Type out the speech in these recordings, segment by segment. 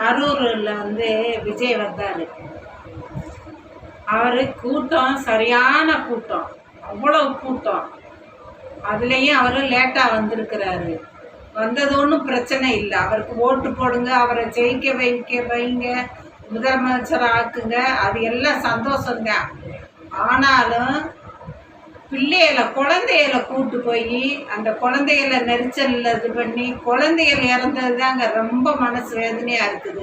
கரூரில் விஜய் வந்தார். அவர் கூட்டம் சரியான கூட்டம், அவ்வளோ கூட்டம். அதுலேயும் அவர் லேட்டாக வந்திருக்கிறாரு. வந்தது ஒன்றும் பிரச்சனை இல்லை. அவருக்கு ஓட்டு போடுங்க, அவரை ஜெயிக்க வைங்க, முதலமைச்சர் ஆக்குங்க, அது எல்லாம் சந்தோஷங்க. ஆனாலும் குழந்தைகளை கூட்டு போய் அந்த குழந்தைகளை நெரிச்சலில் இது பண்ணி குழந்தைகள் இறந்தது தாங்க ரொம்ப மனசு வேதனையாக இருக்குது.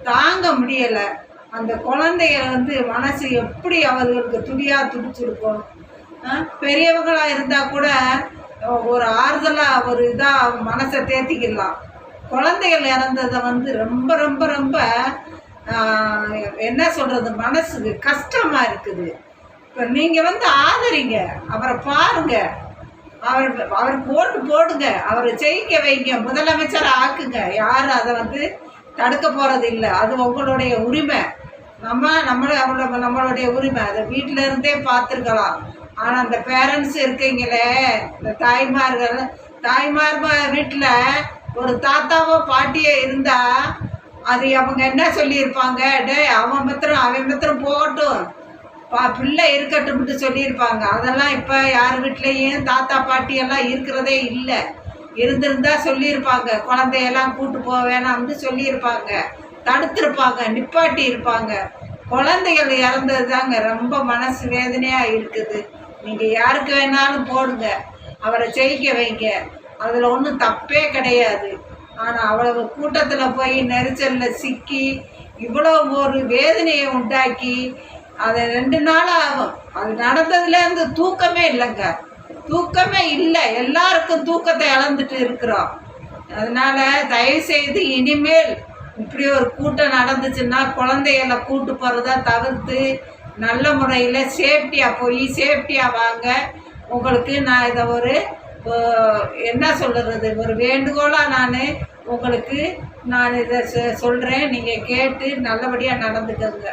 தாங்க முடியலை. அந்த குழந்தைகள் மனசு எப்படி அவர்களுக்கு துடிச்சிருக்கும். பெரியவங்களாக இருந்தால் கூட ஒரு ஆறுதலாக ஒரு இதாக மனசை தேத்திக்கலாம். குழந்தைகள் இறந்ததை ரொம்ப ரொம்ப ரொம்ப என்ன சொல்கிறது, மனசுக்கு கஷ்டமாக இருக்குது. இப்போ நீங்கள் ஆதரிங்க, அவரை பாருங்க, அவருக்கு ஓட்டு போடுங்க, அவரை ஜெயிக்க வைங்க, முதலமைச்சரை ஆக்குங்க. யாரும் அதை தடுக்க போகிறது இல்லை. அது உங்களுடைய உரிமை. நம்மளுடைய உரிமை. அதை வீட்டில் இருந்தே பார்த்துருக்கலாம். ஆனால் அந்த பேரண்ட்ஸ் இருக்கீங்களே, இந்த தாய்மார் வீட்டில் ஒரு தாத்தாவோ பாட்டியோ இருந்தால் அது அவங்க என்ன சொல்லியிருப்பாங்க, அவன் மாத்திரம் போகட்டும், பிள்ளை இருக்கட்டும்ட்டு சொல்லியிருப்பாங்க. அதெல்லாம் இப்போ யார் வீட்லேயும் தாத்தா பாட்டியெல்லாம் இருக்கிறதே இல்லை. இருந்திருந்தா சொல்லியிருப்பாங்க, குழந்தையெல்லாம் கூட்டு போக வேணாம்னு சொல்லியிருப்பாங்க, தடுத்திருப்பாங்க, நிப்பாட்டி இருப்பாங்க. குழந்தைகள் இறந்தது தாங்க ரொம்ப மனசு வேதனையாக இருக்குது. நீங்கள் யாருக்கு வேணாலும் போடுங்க, அவரை ஜெயிக்க வைங்க, அதில் ஒன்றும் தப்பே கிடையாது. ஆனால் அவ்வளவு கூட்டத்தில் போய் நெரிச்சலில் சிக்கி இவ்வளோ ஒரு வேதனையை உண்டாக்கி அது 2 நாள் ஆகும். அது நடந்ததுலேருந்து தூக்கமே இல்லைங்க, தூக்கமே இல்லை. எல்லாருக்கும் தூக்கத்தை இழந்துட்டு இருக்கிறோம். அதனால் தயவுசெய்து இனிமேல் இப்படி ஒரு கூட்டம் நடந்துச்சுன்னா குழந்தைகளை கூட்டு போகிறத தவிர்த்து நல்ல முறையில் சேஃப்டியாக போய் சேஃப்டியாக வாங்க. உங்களுக்கு நான் இதை ஒரு என்ன சொல்கிறது, ஒரு வேண்டுகோளாக நான் இதை சொல்கிறேன். நீங்கள் கேட்டு நல்லபடியாக நடந்துக்கோங்க.